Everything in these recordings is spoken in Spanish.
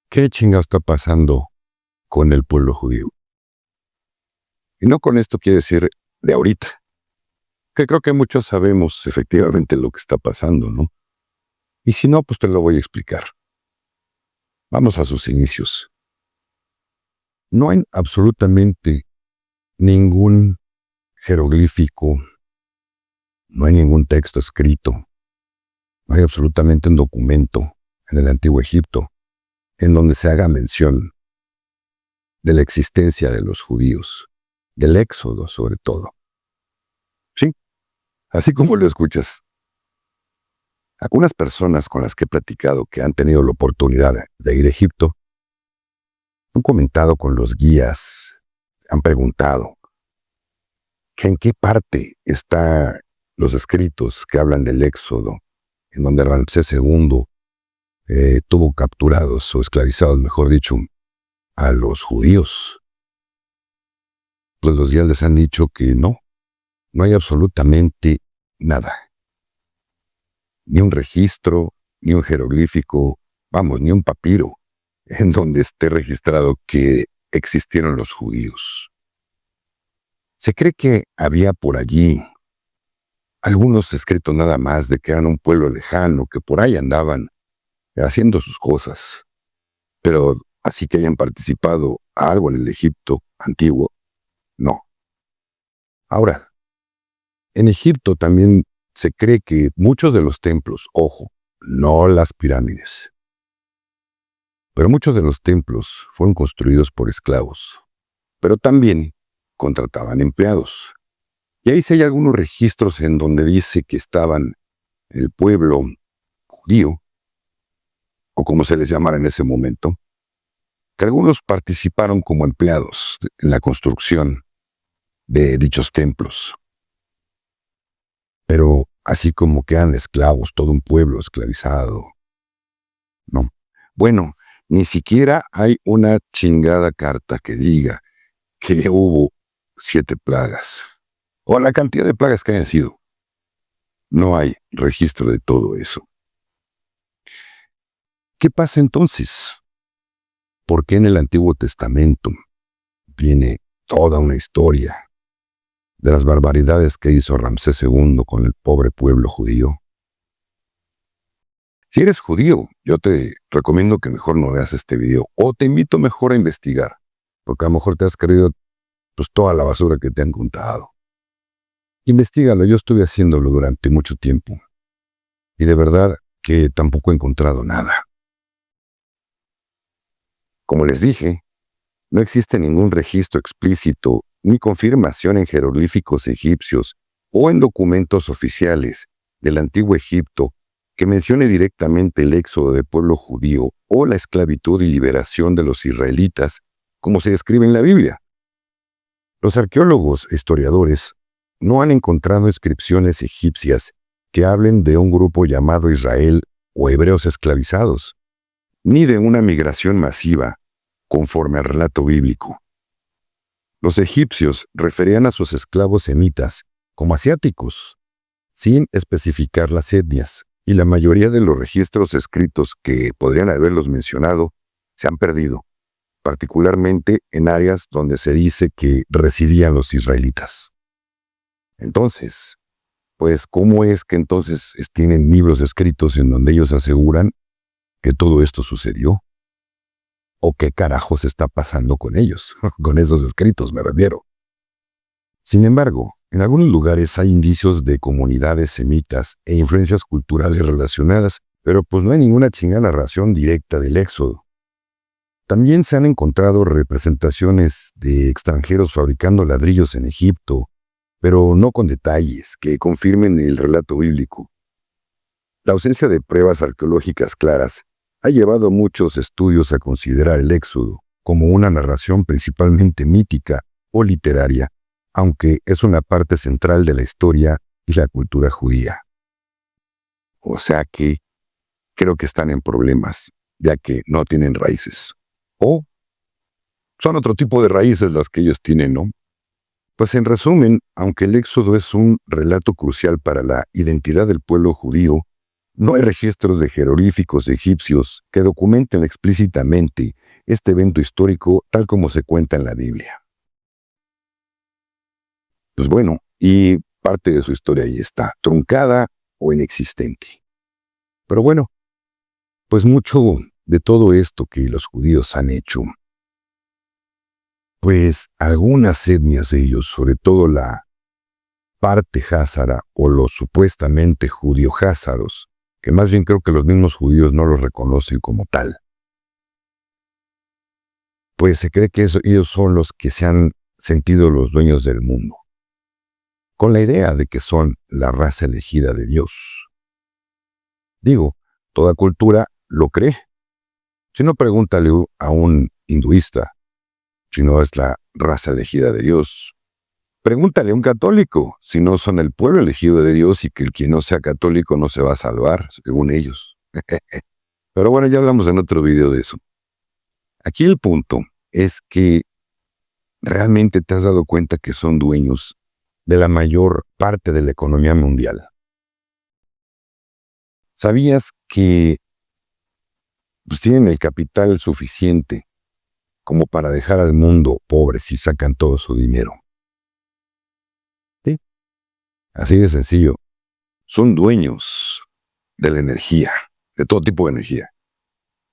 ¿Qué chingado está pasando con el pueblo judío? Y no con esto quiero decir de ahorita, que creo que muchos sabemos efectivamente lo que está pasando, ¿no? Y si no, pues te lo voy a explicar. Vamos a sus inicios. No hay absolutamente ningún jeroglífico, no hay ningún texto escrito, no hay absolutamente un documento en el Antiguo Egipto en donde se haga mención de la existencia de los judíos, del éxodo sobre todo. Sí, así como lo escuchas. Algunas personas con las que he platicado que han tenido la oportunidad de ir a Egipto han comentado con los guías, han preguntado que en qué parte están los escritos que hablan del éxodo, en donde Ramsés II tuvo capturados o esclavizados, mejor dicho, a los judíos. Pues los guías les han dicho que no hay absolutamente nada. Ni un registro, ni un jeroglífico, vamos, ni un papiro en donde esté registrado que existieron los judíos. Se cree que había por allí algunos escritos nada más de que eran un pueblo lejano, que por ahí andaban haciendo sus cosas, pero así que hayan participado a algo en el Egipto antiguo, no. Ahora, en Egipto también se cree que muchos de los templos, ojo, no las pirámides, pero muchos de los templos fueron construidos por esclavos, pero también contrataban empleados. Y ahí sí hay algunos registros en donde dice que estaban el pueblo judío, o como se les llamara en ese momento, que algunos participaron como empleados en la construcción de dichos templos. Pero así como que eran esclavos, todo un pueblo esclavizado. No. Bueno, ni siquiera hay una chingada carta que diga que hubo 7 plagas, o la cantidad de plagas que hayan sido. No hay registro de todo eso. ¿Qué pasa entonces? ¿Por qué en el Antiguo Testamento viene toda una historia de las barbaridades que hizo Ramsés II con el pobre pueblo judío? Si eres judío, yo te recomiendo que mejor no veas este video, o te invito mejor a investigar, porque a lo mejor te has creído pues toda la basura que te han contado. Investígalo, yo estuve haciéndolo durante mucho tiempo, y de verdad que tampoco he encontrado nada. Como les dije, no existe ningún registro explícito ni confirmación en jeroglíficos egipcios o en documentos oficiales del Antiguo Egipto que mencione directamente el éxodo del pueblo judío o la esclavitud y liberación de los israelitas, como se describe en la Biblia. Los arqueólogos e historiadores no han encontrado inscripciones egipcias que hablen de un grupo llamado Israel o hebreos esclavizados, ni de una migración masiva, conforme al relato bíblico. Los egipcios referían a sus esclavos semitas como asiáticos, sin especificar las etnias, y la mayoría de los registros escritos que podrían haberlos mencionado se han perdido, particularmente en áreas donde se dice que residían los israelitas. Entonces, pues, ¿cómo es que entonces tienen libros escritos en donde ellos aseguran que todo esto sucedió? ¿O qué carajos está pasando con ellos? Con esos escritos me refiero. Sin embargo, en algunos lugares hay indicios de comunidades semitas e influencias culturales relacionadas, pero pues no hay ninguna chingada narración directa del éxodo. También se han encontrado representaciones de extranjeros fabricando ladrillos en Egipto, pero no con detalles que confirmen el relato bíblico. La ausencia de pruebas arqueológicas claras ha llevado a muchos estudios a considerar el éxodo como una narración principalmente mítica o literaria, aunque es una parte central de la historia y la cultura judía. O sea que creo que están en problemas, ya que no tienen raíces. O son otro tipo de raíces las que ellos tienen, ¿no? Pues en resumen, aunque el éxodo es un relato crucial para la identidad del pueblo judío, No hay registros de jeroglíficos egipcios que documenten explícitamente este evento histórico tal como se cuenta en la Biblia. Pues bueno, y parte de su historia ahí está, truncada o inexistente. Pero bueno, pues mucho de todo esto que los judíos han hecho, pues algunas etnias de ellos, sobre todo la parte házara o los supuestamente judío-házaros, que más bien creo que los mismos judíos no los reconocen como tal, pues se cree que ellos son los que se han sentido los dueños del mundo, con la idea de que son la raza elegida de Dios. Digo, toda cultura lo cree. Si no, pregúntale a un hinduista si no es la raza elegida de Dios. Pregúntale a un católico si no son el pueblo elegido de Dios y que el quien no sea católico no se va a salvar, según ellos. Pero bueno, ya hablamos en otro video de eso. Aquí el punto es que realmente te has dado cuenta que son dueños de la mayor parte de la economía mundial. ¿Sabías que pues, tienen el capital suficiente como para dejar al mundo pobre si sacan todo su dinero? ¿Sí? Así de sencillo. Son dueños de la energía, de todo tipo de energía.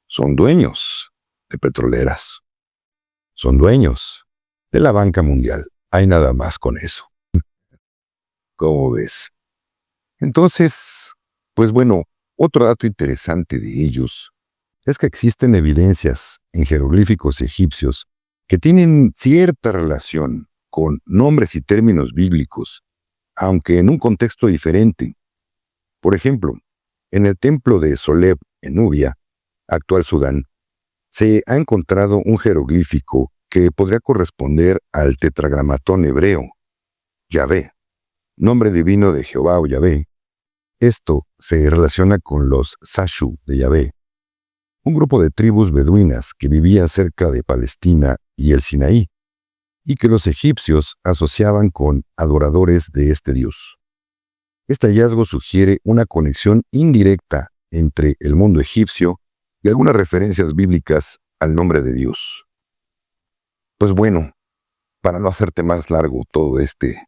Son dueños de petroleras. Son dueños de la banca mundial. Hay nada más con eso. ¿Cómo ves? Entonces, pues bueno, otro dato interesante de ellos es que existen evidencias en jeroglíficos egipcios que tienen cierta relación con nombres y términos bíblicos, aunque en un contexto diferente. Por ejemplo, en el templo de Soleb, en Nubia, actual Sudán, se ha encontrado un jeroglífico que podría corresponder al tetragramatón hebreo, Yahvé, nombre divino de Jehová o Yahvé. Esto se relaciona con los Sashu de Yahvé, un grupo de tribus beduinas que vivían cerca de Palestina y el Sinaí, y que los egipcios asociaban con adoradores de este dios. Este hallazgo sugiere una conexión indirecta entre el mundo egipcio y algunas referencias bíblicas al nombre de Dios. Pues bueno, para no hacerte más largo todo este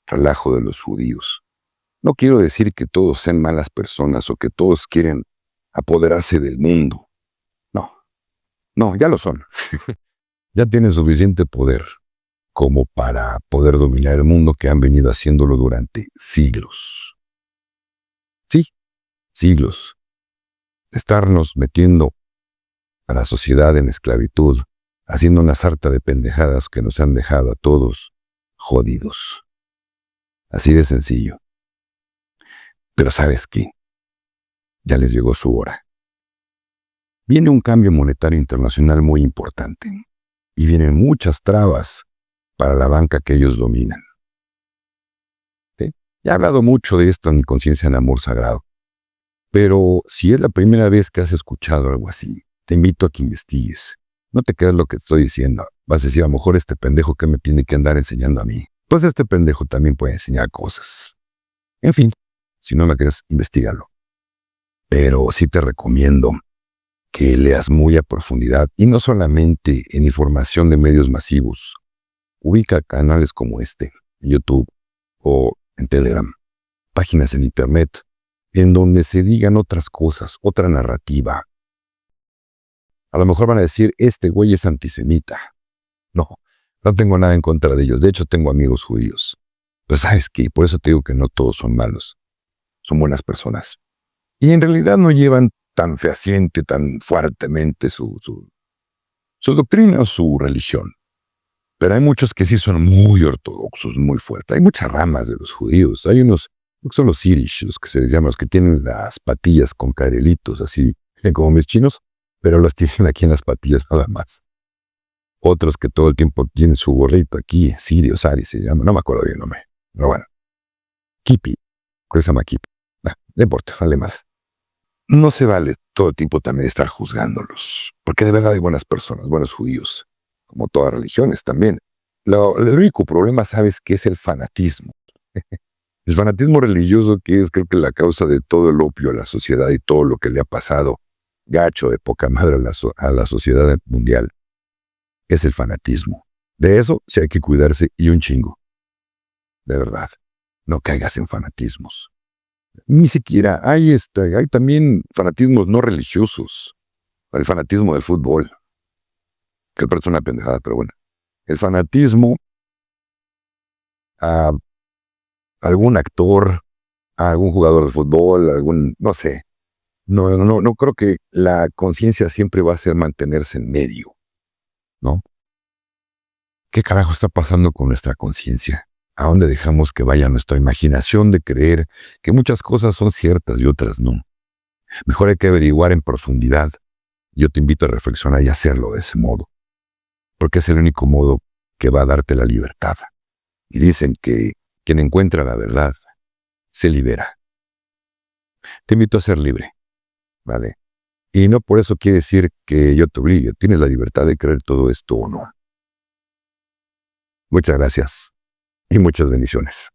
relajo de los judíos, no quiero decir que todos sean malas personas o que todos quieren apoderarse del mundo. No, ya lo son. Ya tienen suficiente poder como para poder dominar el mundo que han venido haciéndolo durante siglos. Sí, siglos. Estarnos metiendo a la sociedad en esclavitud, haciendo una sarta de pendejadas que nos han dejado a todos jodidos. Así de sencillo. Pero ¿sabes qué? Ya les llegó su hora. Viene un cambio monetario internacional muy importante y vienen muchas trabas para la banca que ellos dominan. ¿Sí? Ya he hablado mucho de esto en mi conciencia en amor sagrado, pero si es la primera vez que has escuchado algo así, te invito a que investigues. No te creas lo que estoy diciendo. Vas a decir, a lo mejor este pendejo que me tiene que andar enseñando a mí. Pues este pendejo también puede enseñar cosas. En fin, si no me crees, investígalo. Pero sí te recomiendo que leas muy a profundidad y no solamente en información de medios masivos. Ubica canales como este, en YouTube o en Telegram, páginas en Internet, en donde se digan otras cosas, otra narrativa. A lo mejor van a decir, este güey es antisemita. No tengo nada en contra de ellos. De hecho, tengo amigos judíos. Pero ¿sabes qué? Por eso te digo que no todos son malos. Son buenas personas. Y en realidad no llevan tan fehaciente, tan fuertemente su doctrina o su religión. Pero hay muchos que sí son muy ortodoxos, muy fuertes. Hay muchas ramas de los judíos. Hay unos, que son los Irish, los que se les llama, los que tienen las patillas con carelitos, así como mis chinos, pero las tienen aquí en las patillas nada más. Otros que todo el tiempo tienen su gorrito aquí, sirios, ari se llama, no me acuerdo bien el nombre. Pero bueno, Kipi, creo que se llama Kipi. No importa, vale más. No se vale todo el tiempo también estar juzgándolos, porque de verdad hay buenas personas, buenos judíos, como todas religiones también. El único problema, ¿sabes qué? Es el fanatismo. El fanatismo religioso, que es creo que la causa de todo el opio a la sociedad y todo lo que le ha pasado, gacho de poca madre a la sociedad mundial, es el fanatismo. De eso sí hay que cuidarse y un chingo. De verdad, no caigas en fanatismos. Ni siquiera hay también fanatismos no religiosos. El fanatismo del fútbol, que parece una pendejada, pero bueno. El fanatismo a algún actor, a algún jugador de fútbol, no sé. No creo que la conciencia siempre va a ser mantenerse en medio, ¿no? ¿Qué carajo está pasando con nuestra conciencia? ¿A dónde dejamos que vaya nuestra imaginación de creer que muchas cosas son ciertas y otras no? Mejor hay que averiguar en profundidad. Yo te invito a reflexionar y hacerlo de ese modo, porque es el único modo que va a darte la libertad. Y dicen que quien encuentra la verdad se libera. Te invito a ser libre, ¿vale? Y no por eso quiere decir que yo te obligue. Tienes la libertad de creer todo esto o no. Muchas gracias y muchas bendiciones.